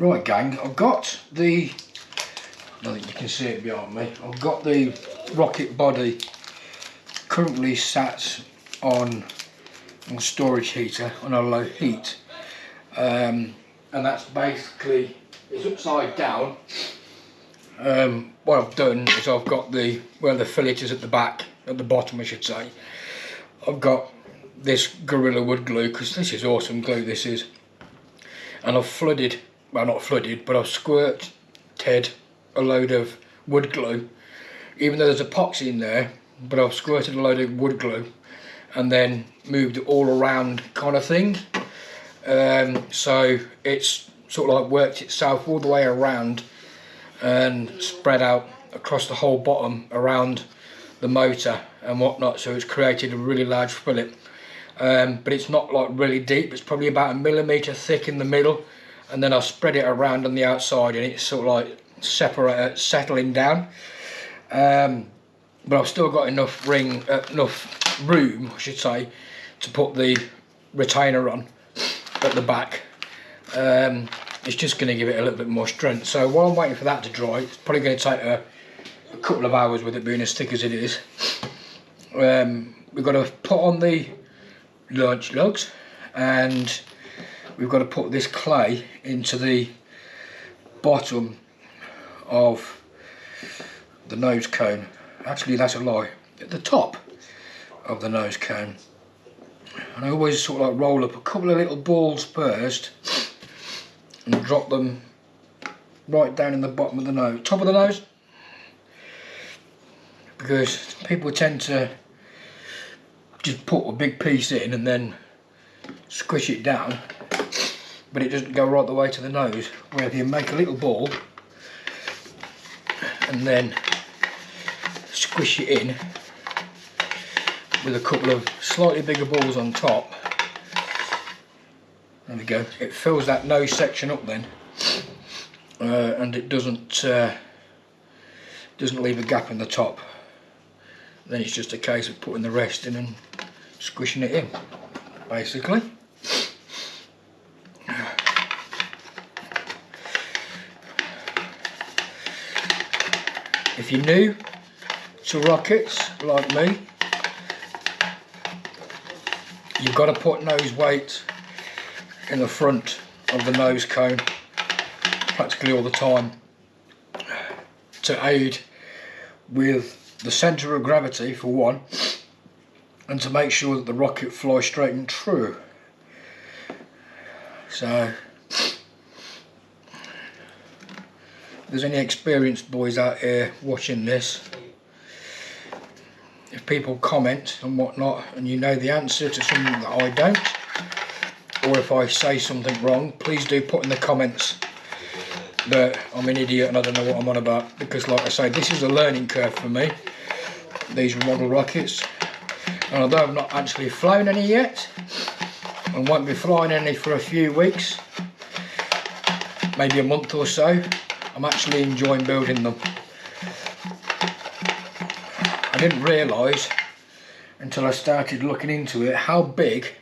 Right gang, I've got the, I don't think you can see it behind me, I've got the rocket body currently sat on a storage heater on a low heat, and that's basically, it's upside down. What I've done is I've got the, where the fillet is at the back, at the bottom I should say, I've got this Gorilla wood glue, because this is awesome glue this is, and I've flooded, well not flooded, but I've squirted a load of wood glue, even though there's epoxy in there, but I've squirted a load of wood glue and then moved it all around kind of thing. So it's sort of like worked itself all the way around and spread out across the whole bottom around the motor and whatnot, so it's created a really large fillet. But it's not like really deep, it's probably about 1 millimetre thick in the middle, and then I'll spread it around on the outside and it's sort of like settling down. But I've still got enough room, I should say, to put the retainer on at the back. It's just going to give it a little bit more strength. So while I'm waiting for that to dry, it's probably going to take a couple of hours with it being as thick as it is. We've got to put on the launch lugs, and we've got to put this clay into the bottom of the nose cone. Actually, that's a lie, at the top of the nose cone. And I always sort of like roll up a couple of little balls first and drop them right down in the bottom of the nose, top of the nose, because people tend to just put a big piece in and then squish it down, but it doesn't go right the way to the nose. Where if you make a little ball and then squish it in with a couple of slightly bigger balls on top, there we go, it fills that nose section up then, and it doesn't leave a gap in the top. Then it's just a case of putting the rest in and squishing it in, basically. If you're new to rockets like me, you've got to put nose weight in the front of the nose cone practically all the time to aid with the centre of gravity for one, and to make sure that the rocket flies straight and true. So if there's any experienced boys out here watching this, if people comment and whatnot and you know the answer to something that I don't, or if I say something wrong, please do put in the comments that I'm an idiot and I don't know what I'm on about, because like I say, this is a learning curve for me, these model rockets. And although I've not actually flown any yet, and won't be flying any for a few weeks, maybe a month or so, I'm actually enjoying building them. I didn't realise until I started looking into it how big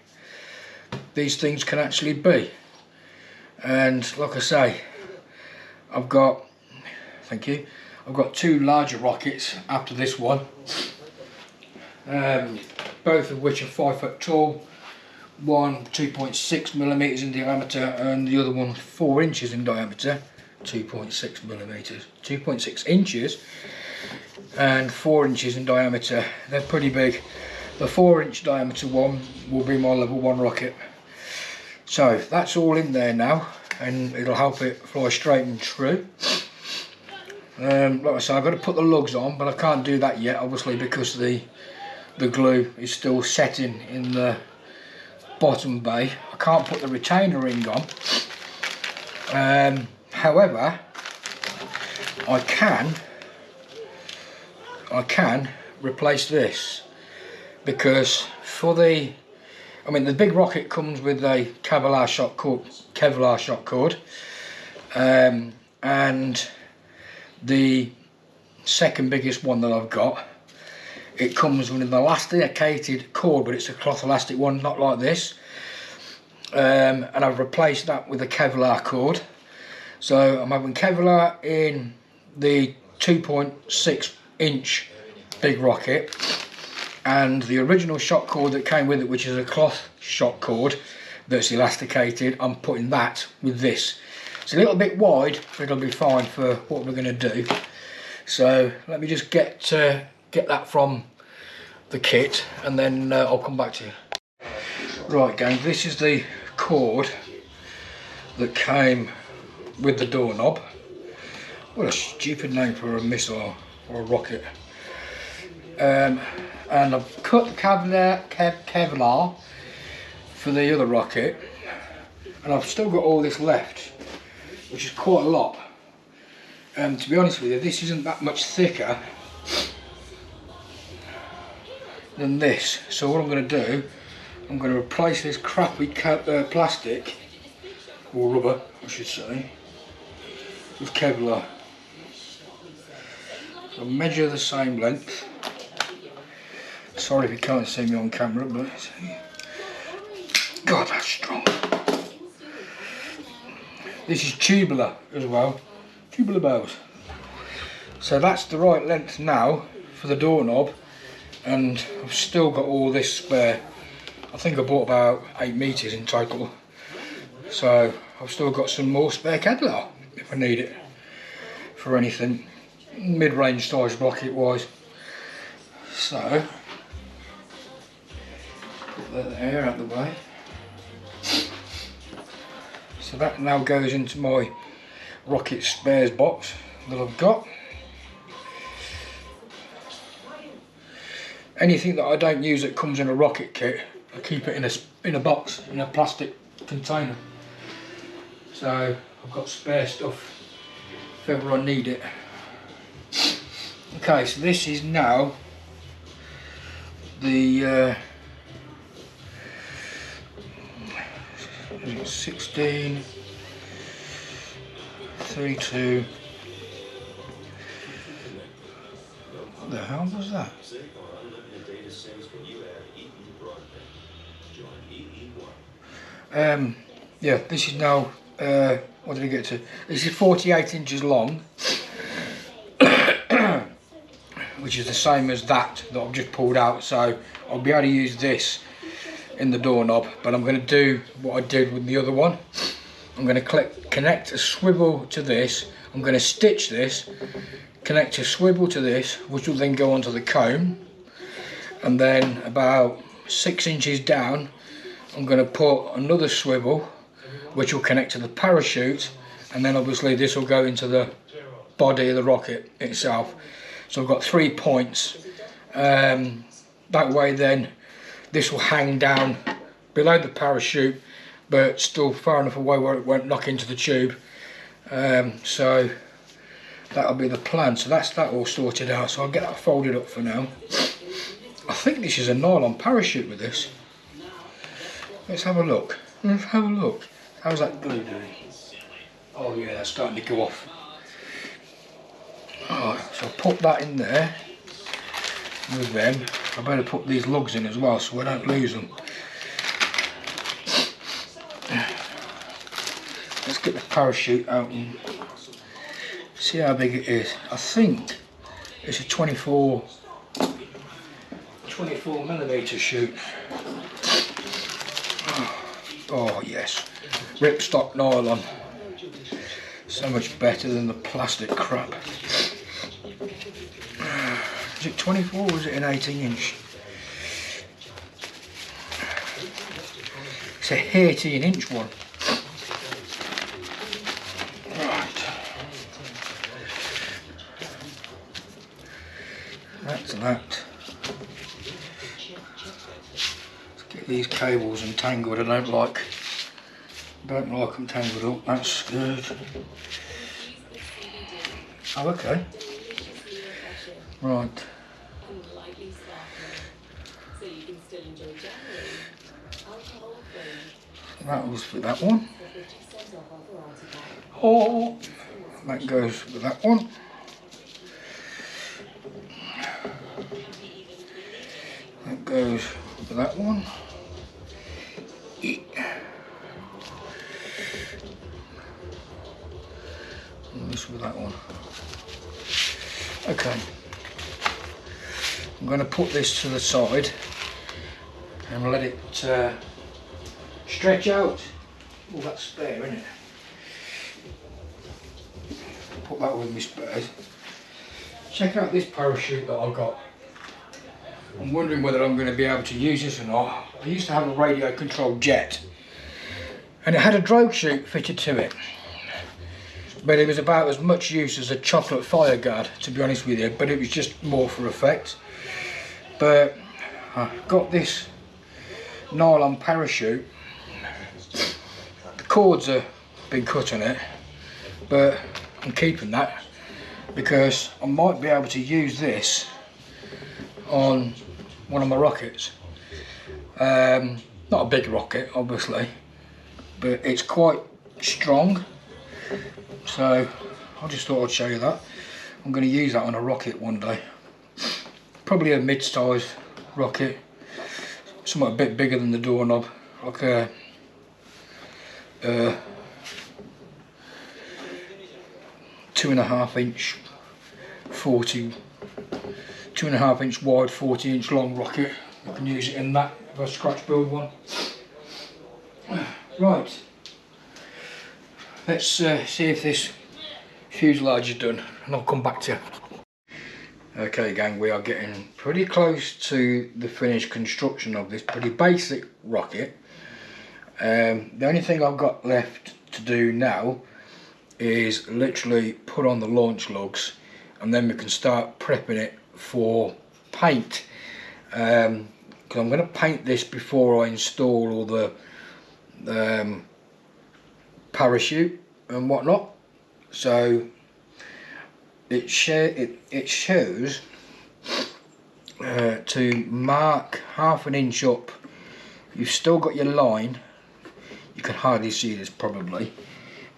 these things can actually be. And like I say, I've got, thank you, I've got two larger rockets after this one, both of which are 5 foot tall, one 2.6 millimeters in diameter and the other one 4 inches in diameter. 2.6 millimeters, 2.6 inches and 4 inches in diameter. They're pretty big. The 4-inch diameter one will be my level 1 rocket. So that's all in there now, and it'll help it fly straight and true. Like I say, I've got to put the lugs on, but I can't do that yet, obviously, because the glue is still setting in the bottom bay. I can't put the retainer ring on. However, I can replace this, because for the, I mean, the big rocket comes with a Kevlar shot cord, and the second biggest one that I've got, it comes with an elasticated cord, but it's a cloth elastic one, not like this. And I've replaced that with a Kevlar cord. So I'm having Kevlar in the 2.6 inch big rocket, and the original shock cord that came with it, which is a cloth shock cord that's elasticated, I'm putting that with this. It's a little bit wide, but it'll be fine for what we're going to do. So let me just get that from the kit, and then I'll come back to you. Right gang, this is the cord that came with the doorknob. What a stupid name for a missile or a rocket. And I've cut the Kevlar for the other rocket, and I've still got all this left, which is quite a lot. And to be honest with you, this isn't that much thicker than this. So what I'm going to do, I'm going to replace this crappy plastic, or rubber I should say, with Kevlar. So measure the same length. Sorry if you can't see me on camera, but God, that's strong. This is tubular as well, tubular bells. So that's the right length now for the doorknob, and I've still got all this spare. I think I bought about 8 meters in total, so I've still got some more spare Kevlar if I need it for anything mid-range size rocket wise. So put that there out of the way. So that now goes into my rocket spares box that I've got. Anything that I don't use that comes in a rocket kit, I keep it in a box, in a plastic container. So I've got spare stuff if ever I need it. Okay, so this is now the 16, 32. What the hell was that? Yeah, this is now, what did I get to? This is 48 inches long, which is the same as that I've just pulled out, so I'll be able to use this in the doorknob, but I'm going to do what I did with the other one. I'm going to connect a swivel to this, I'm going to stitch this, connect a swivel to this, which will then go onto the cone, and then about 6 inches down I'm going to put another swivel which will connect to the parachute, and then obviously this will go into the body of the rocket itself. So I've got 3 points. That way then this will hang down below the parachute, but still far enough away where it won't knock into the tube. So that'll be the plan. So that's that all sorted out. So I'll get that folded up for now. I think this is a nylon parachute with this. Let's have a look. Let's have a look. How's that glue doing? Oh yeah, that's starting to go off. Alright, so I'll put that in there with them. I better put these lugs in as well so I don't lose them. Let's get the parachute out and see how big it is. I think it's a 24mm chute. Oh yes, ripstop nylon. So much better than the plastic crap. Is it 24 or is it an 18 inch? It's a 18 inch one. Right. That's that. Let's get these cables entangled. I don't like them tangled up. That's good. Oh, okay. Right. That was for that one. Oh, that goes with that one. That goes with that one. This with that one. Okay. I'm going to put this to the side and let it stretch out. Oh, that's spare, isn't it? Put that with my spares. Check out this parachute that I've got. I'm wondering whether I'm going to be able to use this or not. I used to have a radio controlled jet and it had a drogue chute fitted to it, but it was about as much use as a chocolate fire guard, to be honest with you, but it was just more for effect. But I've got this nylon parachute. The cords have been cut on it, but I'm keeping that because I might be able to use this on one of my rockets. Not a big rocket obviously, but it's quite strong, so I just thought I'd show you that. I'm going to use that on a rocket one day, probably a mid-sized rocket, somewhat a bit bigger than the doorknob, like a 2.5 inch 2.5 inch wide, 40 inch long rocket. I can use it in that if I scratch build one. Right, let's see if this fuselage is done and I'll come back to you. Okay gang, we are getting pretty close to the finished construction of this pretty basic rocket. The only thing I've got left to do now is literally put on the launch lugs, and then we can start prepping it for paint, because I'm going to paint this before I install all the parachute and whatnot. So it shows to mark 1/2 inch up. You've still got your line. You can hardly see this probably,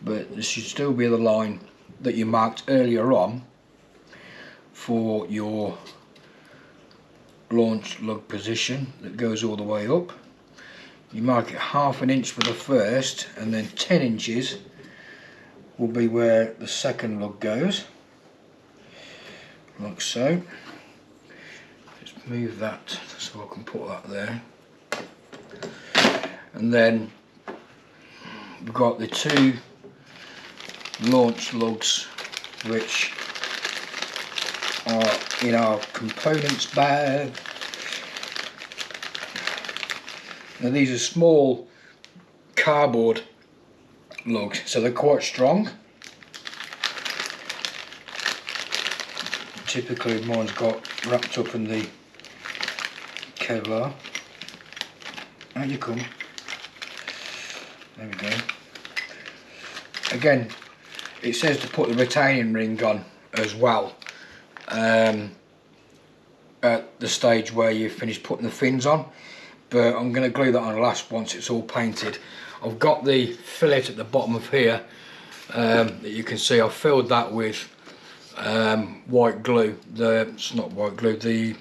but there should still be the line that you marked earlier on for your launch lug position that goes all the way up. You mark it 1/2 inch for the first, and then 10 inches will be where the second lug goes, like so. Just move that so I can put that there, and then we've got the 2 launch lugs which are in our components bag. Now these are small cardboard lugs, so they're quite strong. Typically mine's got wrapped up in the Kevlar. Out you come. There we go. Again, it says to put the retaining ring on as well at the stage where you've finished putting the fins on, but I'm going to glue that on last once it's all painted. I've got the fillet at the bottom of here that you can see. I've filled that with white glue, the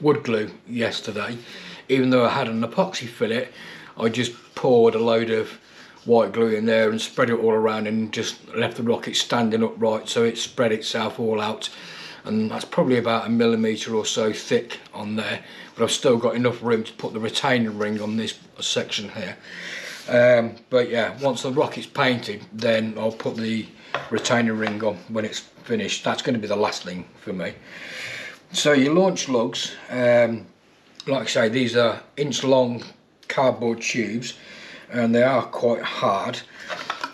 wood glue yesterday. Even though I had an epoxy fillet, I just poured a load of white glue in there and spread it all around and just left the rocket standing upright so it spread itself all out, and that's probably about 1 millimetre or so thick on there, but I've still got enough room to put the retaining ring on this section here. But yeah, once the rocket's painted, then I'll put the retaining ring on when it's finished. That's going to be the last thing for me. So your launch lugs, like I say, these are inch long cardboard tubes and they are quite hard.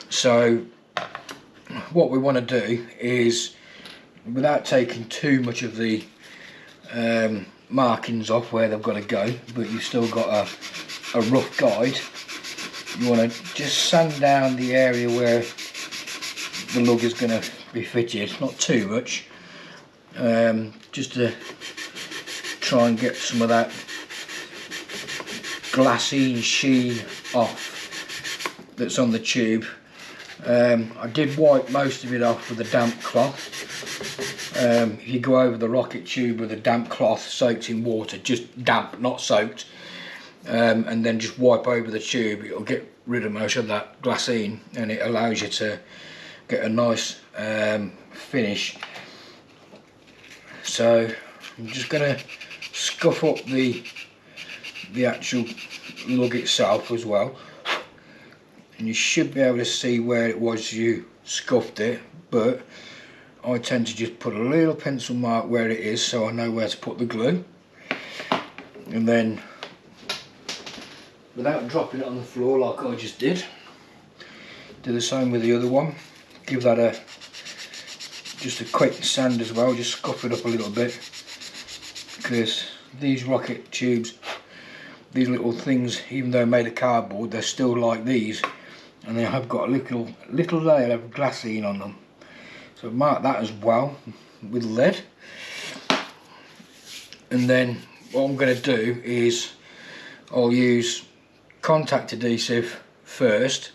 So what we want to do is, without taking too much of the markings off where they've got to go, but you've still got a rough guide, you want to just sand down the area where the lug is going to be fitted, not too much, just to try and get some of that glassine sheen off that's on the tube. I did wipe most of it off with a damp cloth. If you go over the rocket tube with a damp cloth soaked in water, just damp, not soaked, and then just wipe over the tube, it'll get rid of most of that glassine and it allows you to get a nice finish. So I'm just going to scuff up the actual lug itself as well, and you should be able to see where it was you scuffed it, but I tend to just put a little pencil mark where it is so I know where to put the glue, and then without dropping it on the floor like I just did, do the same with the other one. Give that just a quick sand as well, just scuff it up a little bit, because these rocket tubes, these little things, even though made of cardboard, they're still like these, and they have got a little layer of glassine on them. So mark that as well with lead. And then what I'm going to do is I'll use contact adhesive first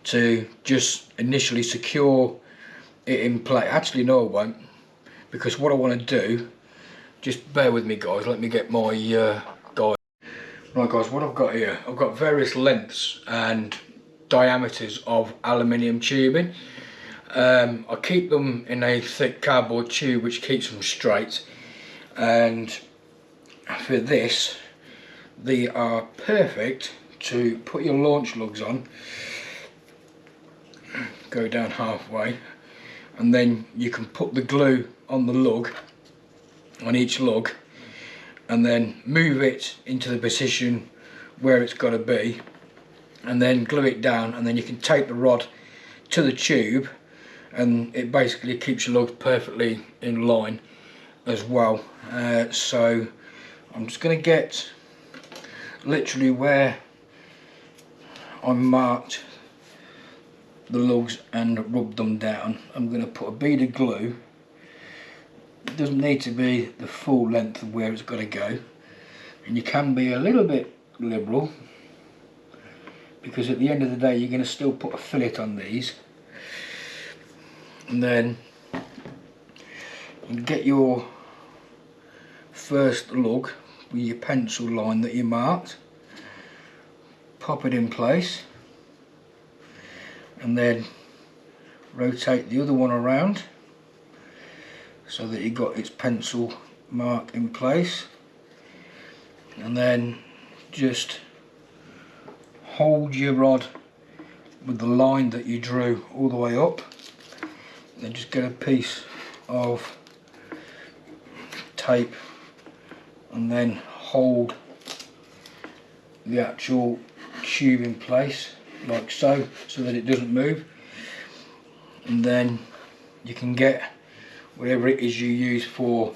to just initially secure it in place. Actually no, I won't, because what I want to do, just bear with me guys, let me get my guide. Right guys, what I've got here, I've got various lengths and diameters of aluminium tubing. I keep them in a thick cardboard tube which keeps them straight, and for this they are perfect to put your launch lugs on. Go down halfway, and then you can put the glue on the lug, on each lug, and then move it into the position where it's got to be, and then glue it down, and then you can tape the rod to the tube, and it basically keeps your lug perfectly in line as well. So I'm just going to get literally where I marked the lugs and rub them down. I'm going to put a bead of glue. It doesn't need to be the full length of where it's got to go, and you can be a little bit liberal, because at the end of the day you're going to still put a fillet on these. And then you get your first lug with your pencil line that you marked, pop it in place, and then rotate the other one around so that you got its pencil mark in place, and then just hold your rod with the line that you drew all the way up. Then just get a piece of tape and then hold the actual tube in place like so, so that it doesn't move. And then you can get whatever it is you use for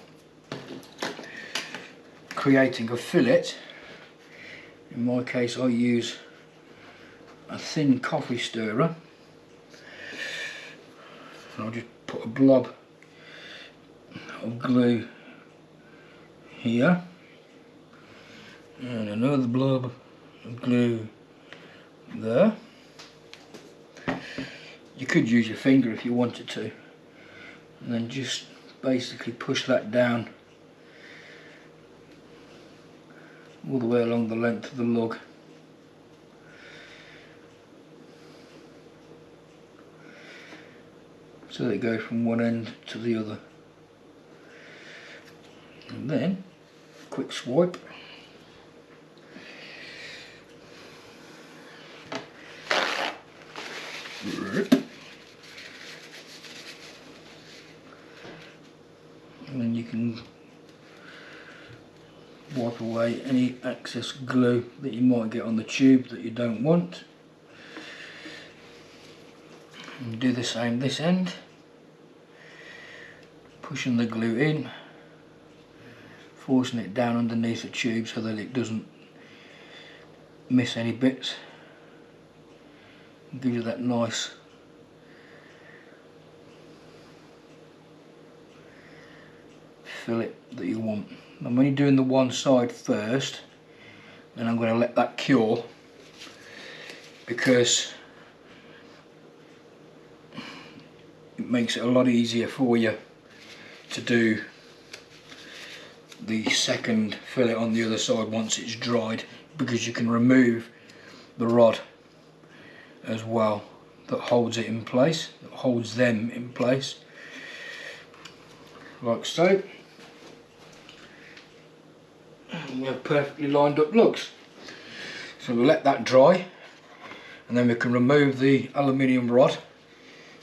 creating a fillet. In my case I use a thin coffee stirrer. I'll just put a blob of glue here and another blob of glue there. You could use your finger if you wanted to, and then just basically push that down all the way along the length of the lug. So they go from one end to the other, and then quick swipe. And then you can wipe away any excess glue that you might get on the tube that you don't want. And do the same this end, pushing the glue in, forcing it down underneath the tube so that it doesn't miss any bits. It gives you that nice fillet that you want. I'm only doing the one side first, then I'm going to let that cure, because it makes it a lot easier for you to do the second fillet on the other side once it's dried, because you can remove the rod as well that holds it in place, that holds them in place, like so. And we have perfectly lined up lugs. So we'll let that dry, and then we can remove the aluminium rod,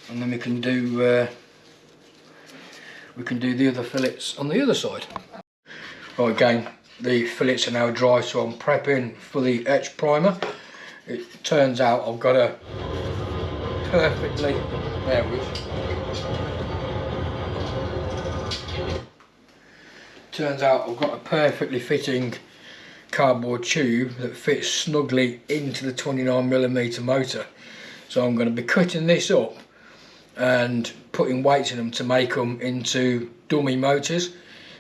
and then we can do the other fillets on the other side. Right, again, the fillets are now dry, so I'm prepping for the etch primer. It turns out I've got a perfectly, there we go. Turns out I've got a perfectly fitting cardboard tube that fits snugly into the 29mm motor. So I'm going to be cutting this up and putting weights in them to make them into dummy motors,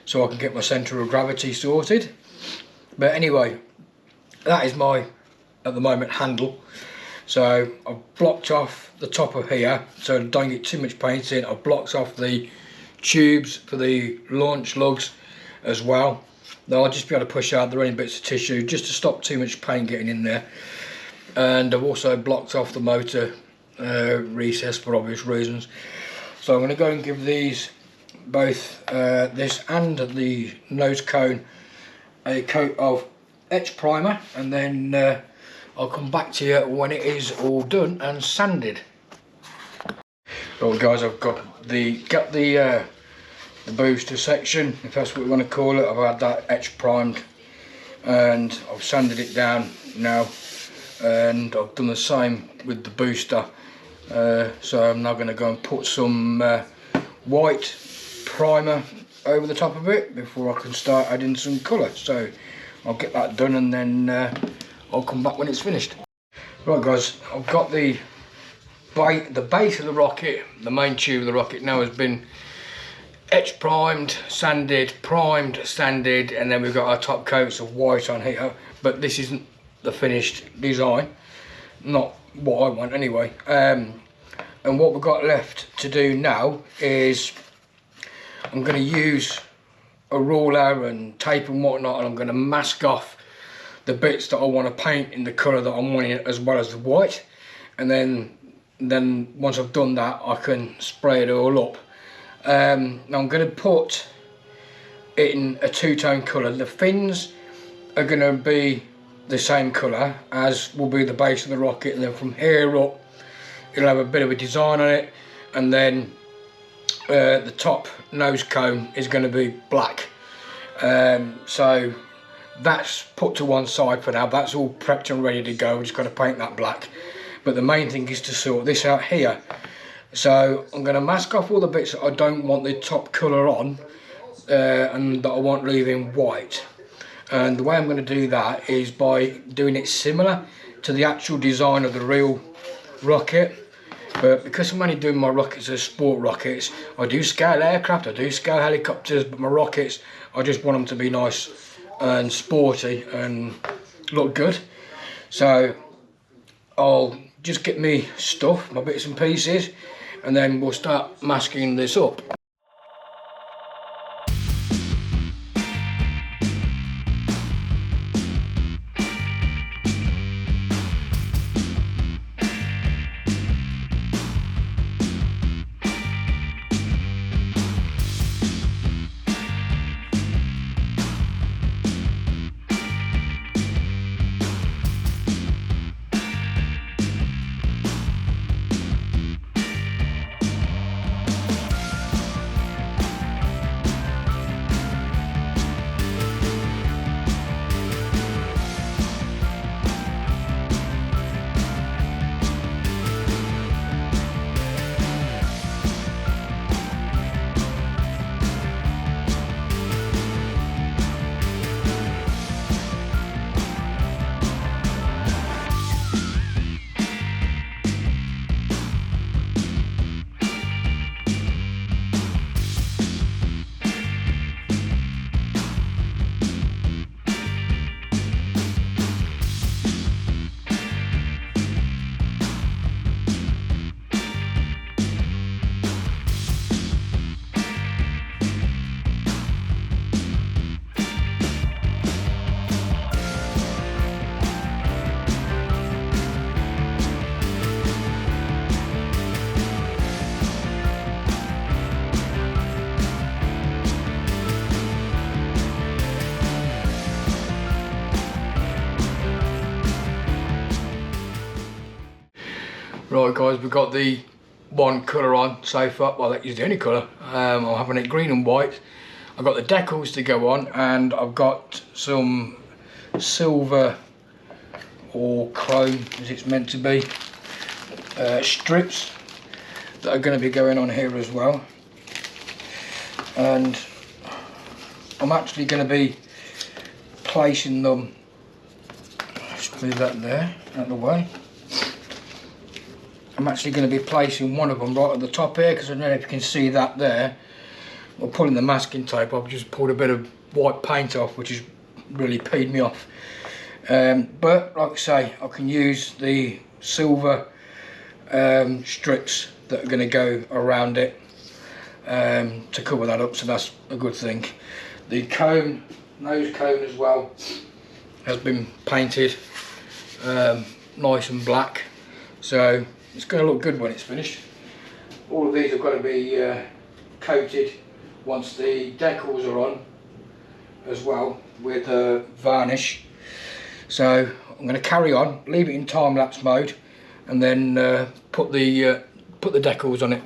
so I can get my centre of gravity sorted. But anyway, that is my, at the moment, handle. So I've blocked off the top of here so I don't get too much paint in. I've blocked off the tubes for the launch lugs as well. Now I'll just be able to push out the remaining bits of tissue just to stop too much paint getting in there. And I've also blocked off the motor recess for obvious reasons. So I'm going to go and give these both this and the nose cone a coat of etch primer, and then I'll come back to you when it is all done and sanded. Well guys, I've got the booster section, if that's what we want to call it. I've had that etch primed and I've sanded it down now, and I've done the same with the booster. So I'm now going to go and put some white primer over the top of it before I can start adding some colour. So I'll get that done, and then I'll come back when it's finished. Right guys, I've got the base of the rocket, the main tube of the rocket now has been etch primed, sanded, primed, sanded, and then we've got our top coats of white on here. But this isn't the finished design, not what I want anyway. And what we've got left to do now is I'm going to use a ruler and tape and whatnot, and I'm going to mask off the bits that I want to paint in the colour that I'm wanting, as well as the white. And then once I've done that, I can spray it all up. Now I'm going to put it in a two-tone colour. The fins are going to be the same colour as will be the base of the rocket, and then from here up it'll have a bit of a design on it, and then the top nose cone is going to be black. So that's put to one side for now. That's all prepped and ready to go. We've just got to paint that black. But the main thing is to sort this out here. So I'm going to mask off all the bits that I don't want the top colour on, and that I want leaving white. And the way I'm going to do that is by doing it similar to the actual design of the real rocket. But because I'm only doing my rockets as sport rockets, I do scale aircraft, I do scale helicopters, but my rockets, I just want them to be nice and sporty and look good. So I'll just get me stuff, my bits and pieces, and then we'll start masking this up. Right guys, we've got the one colour on so far. Well, that is the only colour. I'm having it green and white. I've got the decals to go on, and I've got some silver or chrome, as it's meant to be, strips that are going to be going on here as well. And I'm actually going to be placing them, just move that there out of the way. I'm actually going to be placing one of them right at the top here, because I don't know if you can see that there. Well, pulling the masking tape off, just pulled a bit of white paint off, which has really peed me off. But like I say, I can use the silver strips that are going to go around it to cover that up, so that's a good thing. The cone, nose cone as well, has been painted nice and black, so it's going to look good when it's finished. All of these have got to be coated once the decals are on as well with varnish. So I'm going to carry on, leave it in time-lapse mode, and then put the decals on it.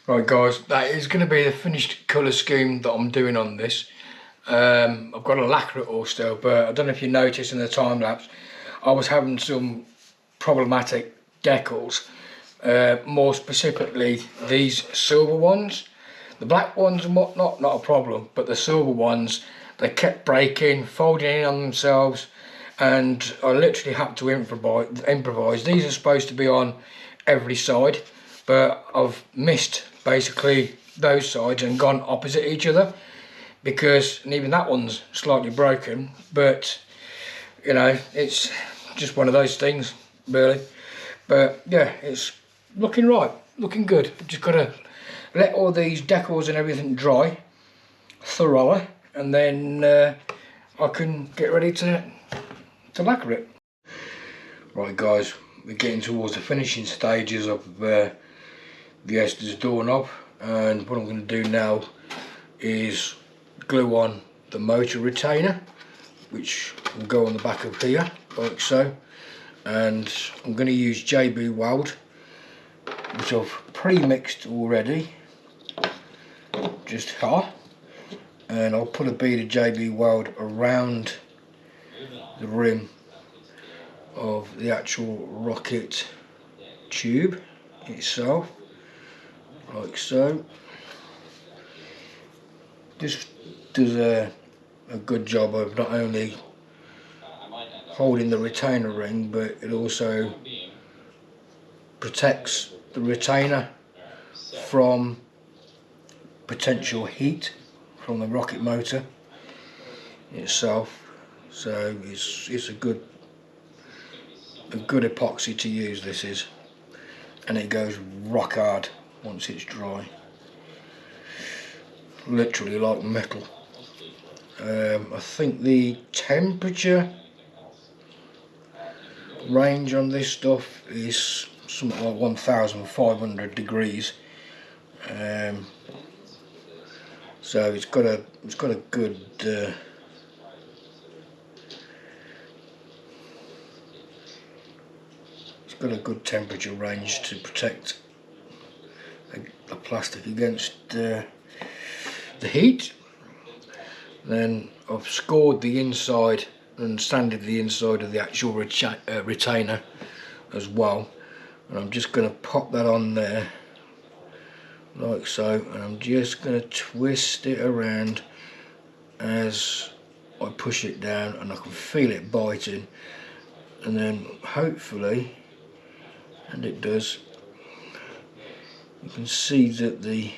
Right guys, that is going to be the finished colour scheme that I'm doing on this. I've got to lacquer it all still, but I don't know if you noticed in the time lapse, I was having some problematic decals. More specifically, these silver ones. The black ones and whatnot, not a problem, but the silver ones, they kept breaking, folding in on themselves, and I literally had to improvise. These are supposed to be on every side, but I've missed basically those sides and gone opposite each other, and even that one's slightly broken, but you know, it's just one of those things really. But yeah, it's looking right, looking good. Just got to let all these decals and everything dry thoroughly, and then I can get ready to lacquer it. Right guys, we're getting towards the finishing stages of the Estes Doorknob, and what I'm going to do now is glue on the motor retainer, which will go on the back of here like so, and I'm going to use JB Weld, which I've pre-mixed already, just here, and I'll put a bead of JB Weld around the rim of the actual rocket tube itself, like so. This does a good job of not only holding the retainer ring, but it also protects the retainer from potential heat from the rocket motor itself. So it's a good epoxy to use, this is, and it goes rock hard once it's dry, literally like metal. I think the temperature range on this stuff is something like 1,500 degrees. So it's got a good temperature range to protect the plastic against the heat. Then I've scored the inside and sanded the inside of the actual retainer as well, and I'm just going to pop that on there like so, and I'm just going to twist it around as I push it down, and I can feel it biting, and then hopefully, and it does, you can see that the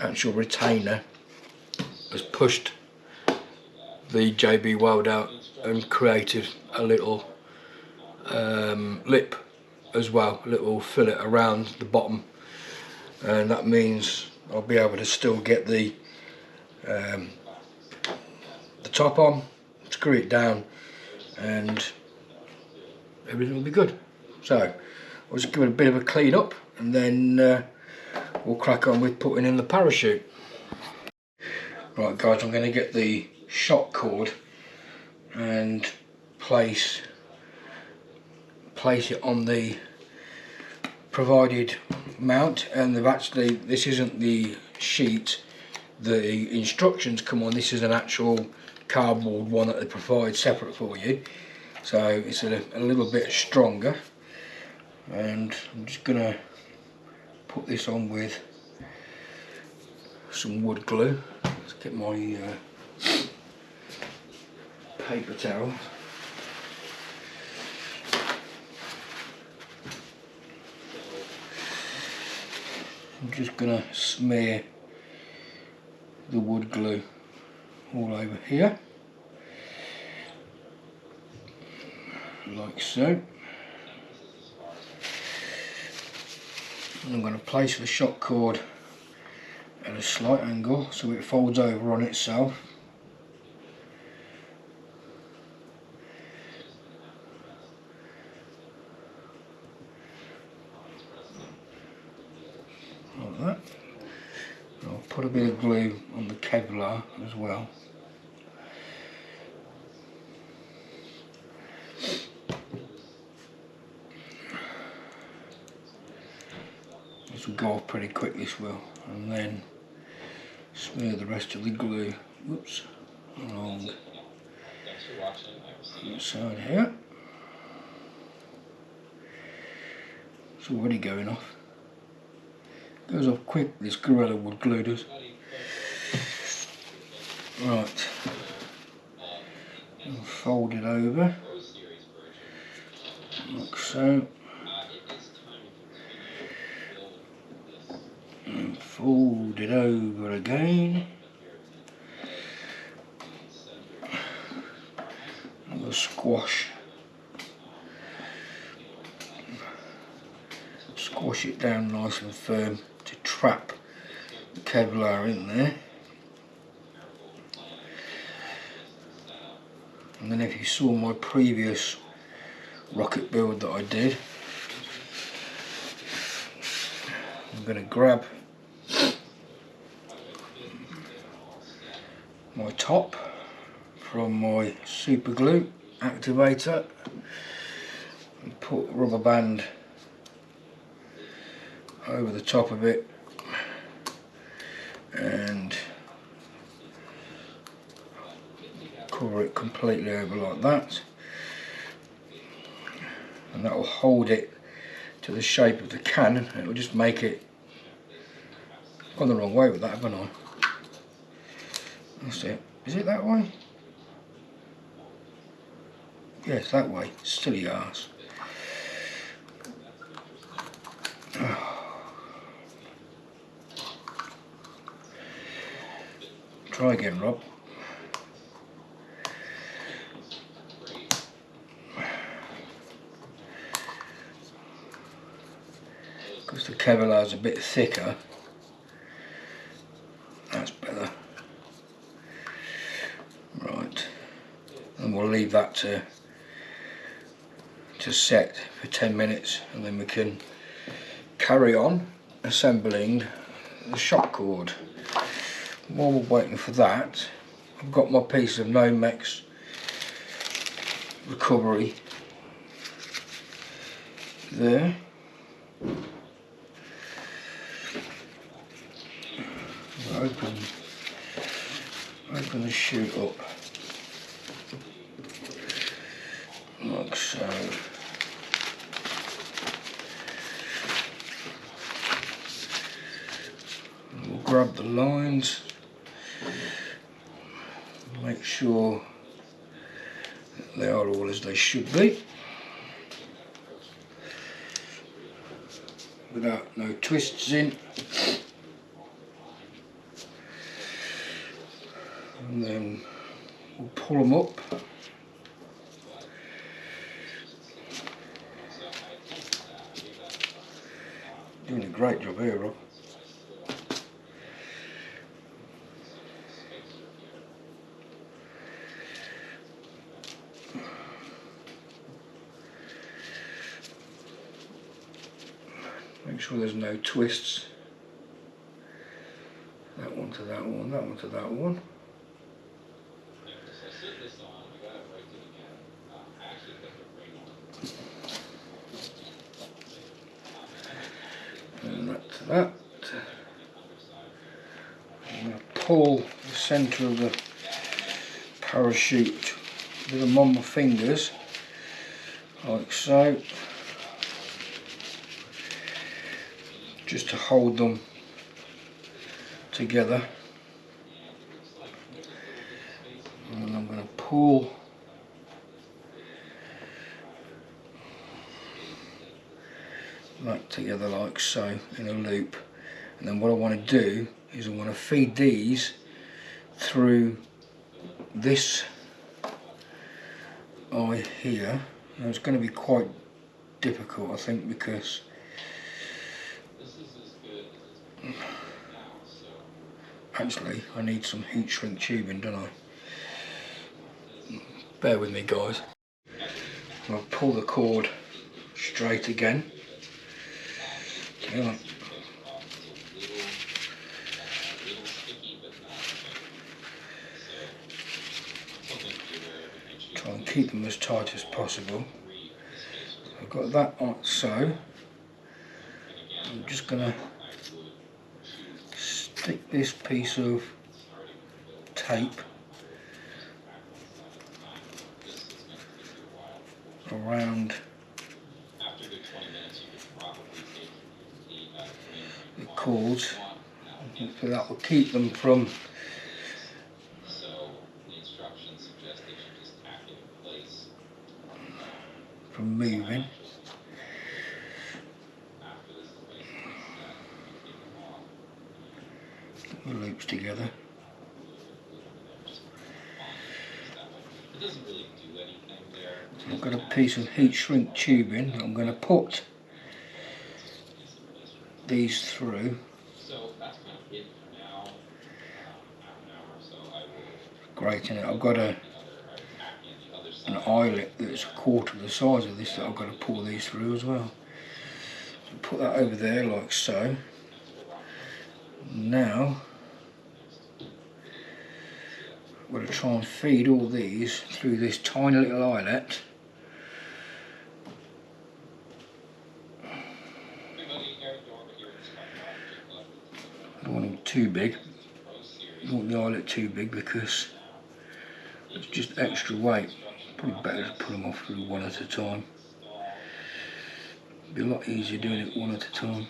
actual retainer has pushed the JB weld out and created a little lip as well, a little fillet around the bottom, and that means I'll be able to still get the top on, screw it down, and everything will be good. So I'll just give it a bit of a clean up, and then we'll crack on with putting in the parachute. Right guys, I'm going to get the shock cord and place it on the provided mount, and this isn't the sheet the instructions come on, this is an actual cardboard one that they provide separate for you, so it's a little bit stronger, and I'm just going to put this on with some wood glue. Let's get my paper towel. I'm just going to smear the wood glue all over here, like so. And I'm going to place the shock cord at a slight angle so it folds over on itself. Like that. And I'll put a bit of glue on the Kevlar as well. This will go off pretty quick, this will, and then smear the rest of the glue, along the side here. It's already going off. Goes off quick, this Gorilla Wood glue does. Right, and fold it over, like so. And fold it over again. And we'll squash it down nice and firm to trap the Kevlar in there. And then if you saw my previous rocket build that I did, I'm going to grab my top from my super glue activator and put a rubber band over the top of it and cover it completely over like that, and that will hold it to the shape of the cannon. It will just make it, gone the wrong way with that, haven't I? That's it. Is it that way? Yes, that way. Silly arse. Try again, Rob. Because the Kevlar's a bit thicker. That's better. Right. And we'll leave that to set for 10 minutes, and then we can carry on assembling the shock cord. While we're waiting for that, I've got my piece of Nomex recovery there. Open the chute up like so. And we'll grab the lines, make sure that they are all as they should be, without no twists in. And then we'll pull them up. Doing a great job here, Rob. Make sure there's no twists. That one to that one, that one to that one. And that to that. I'm going to pull the centre of the parachute with them on my fingers, like so, just to hold them together. And I'm going to pull that together like so in a loop, and then what I want to do is I want to feed these through this eye here. Now it's going to be quite difficult, I think, because actually I need some heat shrink tubing, don't I? Bear with me, guys. I'll pull the cord straight again. Yeah. Try and keep them as tight as possible. I've got that on, so I'm just going to stick this piece of tape around the cords, so that will keep them from moving. The loops together. So I've got a piece of heat shrink tubing that I'm going to put these through. Great, in it. I've got an eyelet that's a quarter the size of this that I've got to pull these through as well. So put that over there like so. Now I'm going to try and feed all these through this tiny little eyelet. I don't want them too big. I don't want the eyelet too big because it's just extra weight. Probably better to put them off through one at a time. It'd be a lot easier doing it one at a time.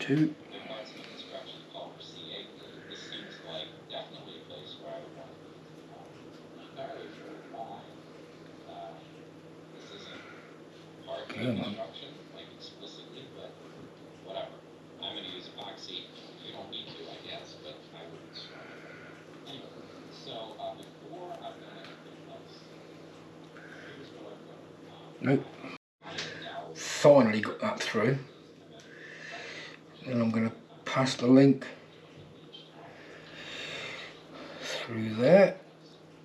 2. Come on. Nope. Finally got that through. Then I'm going to pass the link through there,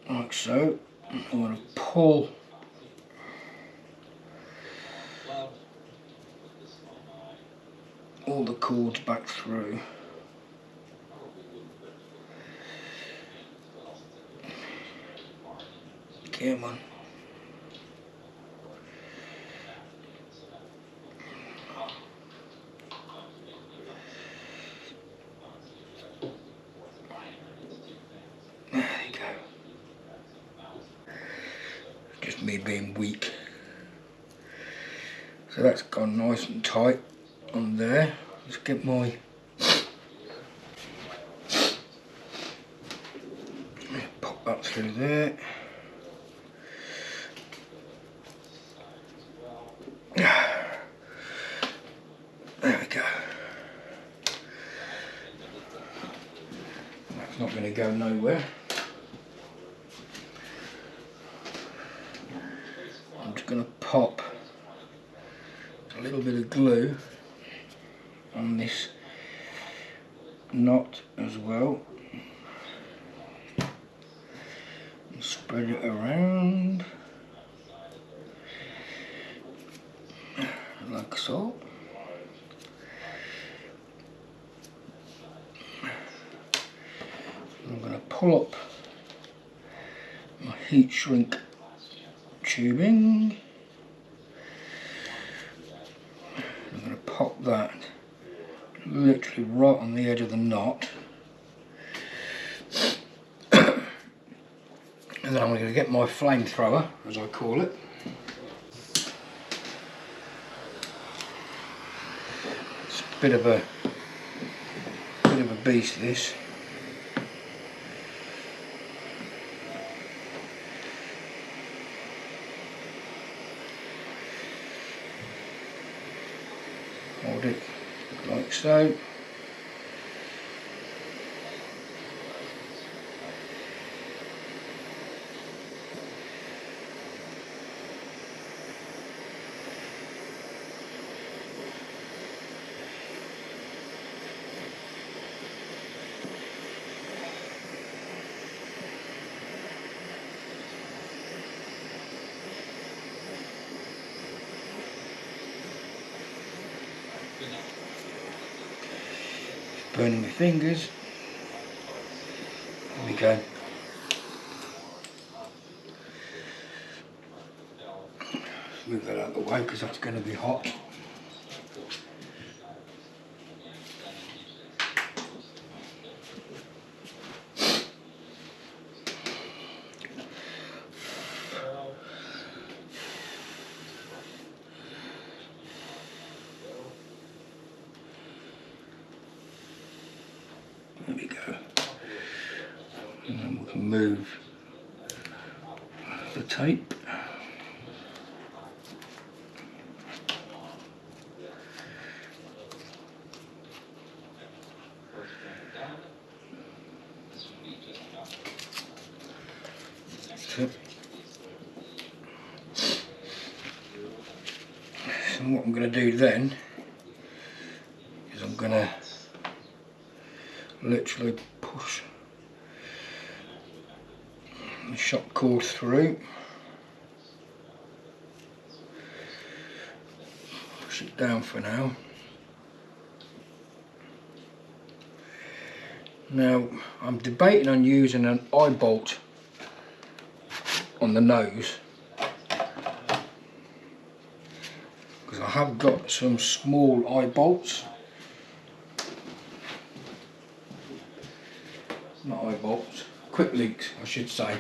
like so. I'm going to pull all the cords back through. Come on. There you go. Just me being weak. So that's gone nice and tight on there. Let's get my pop that through there. There we go. That's not going to go nowhere. I'm just going to pop a little bit of glue on this knot as well. And spread it around like so. I'm going to pull up my heat shrink tubing. I'm going to pop that literally right on the edge of the knot. And then I'm going to get my flamethrower, as I call it. It's a bit of a beast, this. Hold it like so. Burning my fingers. There we go. Move that out of the way because that's going to be hot. There we go. And then we can move the tape. So what I'm going to do then is I'm going to literally push the shock cord through, push it down for now. Now I'm debating on using an eye bolt on the nose because I have got some small eye bolts. Not eye bolts, quick links I should say.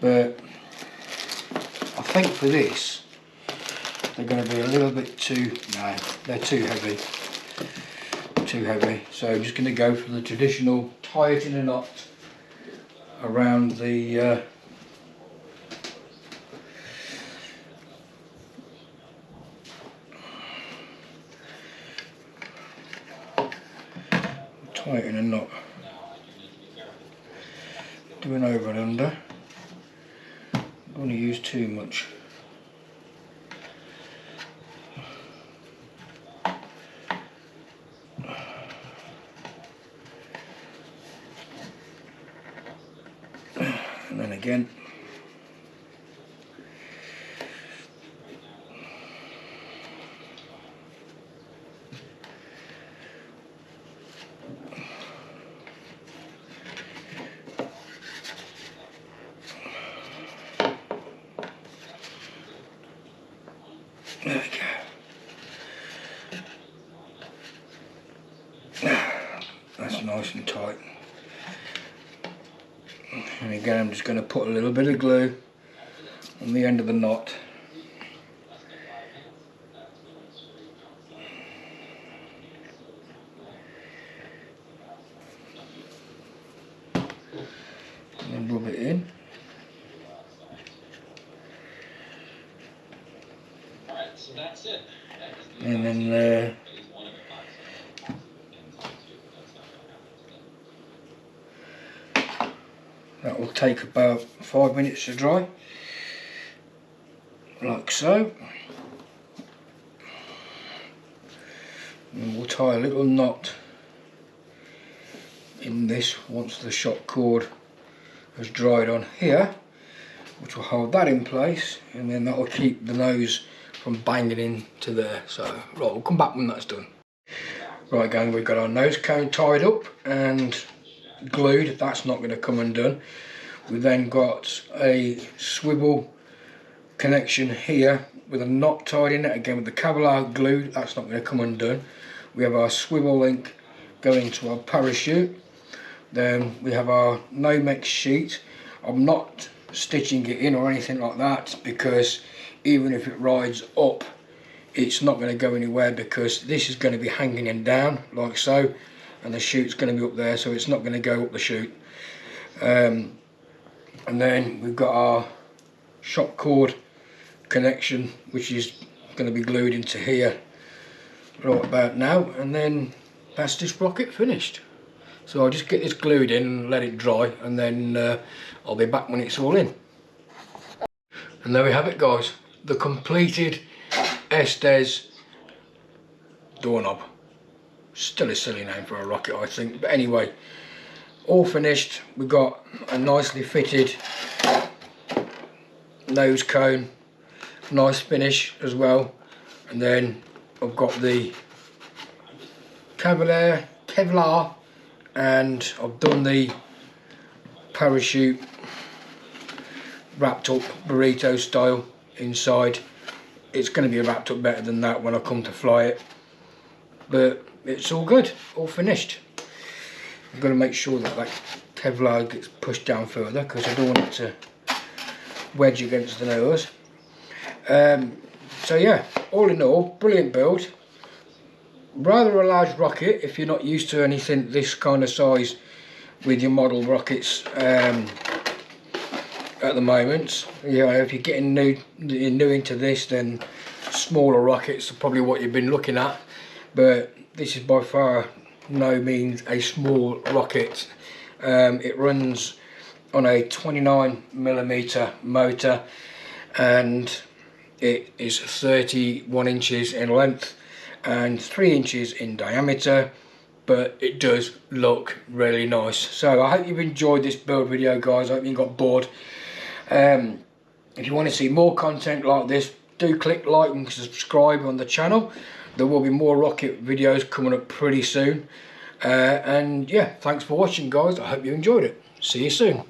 But I think for this they're going to be a little bit too, no, they're too heavy. So I'm just going to go for the traditional tie it in a knot around the tie it in a knot, do an over and under. Don't want to use too much. And then again. There we go. That's nice and tight. And again, I'm just going to put a little bit of glue on the end of the knot. And then rub it in. And then that will take about 5 minutes to dry, like so. And we'll tie a little knot in this once the shock cord has dried on here, which will hold that in place, and then that will keep the nose from banging into there. So right, we'll come back when that's done. Right gang, we've got our nose cone tied up and glued. That's not going to come undone. We then got a swivel connection here with a knot tied in it, again with the Kevlar glued. That's not going to come undone. We have our swivel link going to our parachute. Then we have our Nomex sheet. I'm not stitching it in or anything like that, because even if it rides up, it's not going to go anywhere, because this is going to be hanging in down like so, and the chute's going to be up there, so it's not going to go up the chute. And then we've got our shock cord connection, which is going to be glued into here right about now, and then that's this rocket finished. So I'll just get this glued in and let it dry, and then I'll be back when it's all in. And there we have it guys, the completed Estes Doorknob. Still a silly name for a rocket I think, but anyway, all finished. We've got a nicely fitted nose cone, nice finish as well, and then I've got the Kevlar, and I've done the parachute wrapped up burrito style inside. It's going to be wrapped up better than that when I come to fly it, but it's all good, all finished. I'm going to make sure that that Kevlar gets pushed down further, because I don't want it to wedge against the nose. So yeah, all in all, brilliant build. Rather a large rocket if you're not used to anything this kind of size with your model rockets at the moment. You know, if you're getting new into this, then smaller rockets are probably what you've been looking at, but this is by far no means a small rocket. It runs on a 29mm motor, and it is 31 inches in length and 3 inches in diameter, but it does look really nice. So I hope you've enjoyed this build video guys. I hope you got bored. If you want to see more content like this, do click like and subscribe on the channel. There will be more rocket videos coming up pretty soon, and yeah, thanks for watching guys. I hope you enjoyed it. See you soon.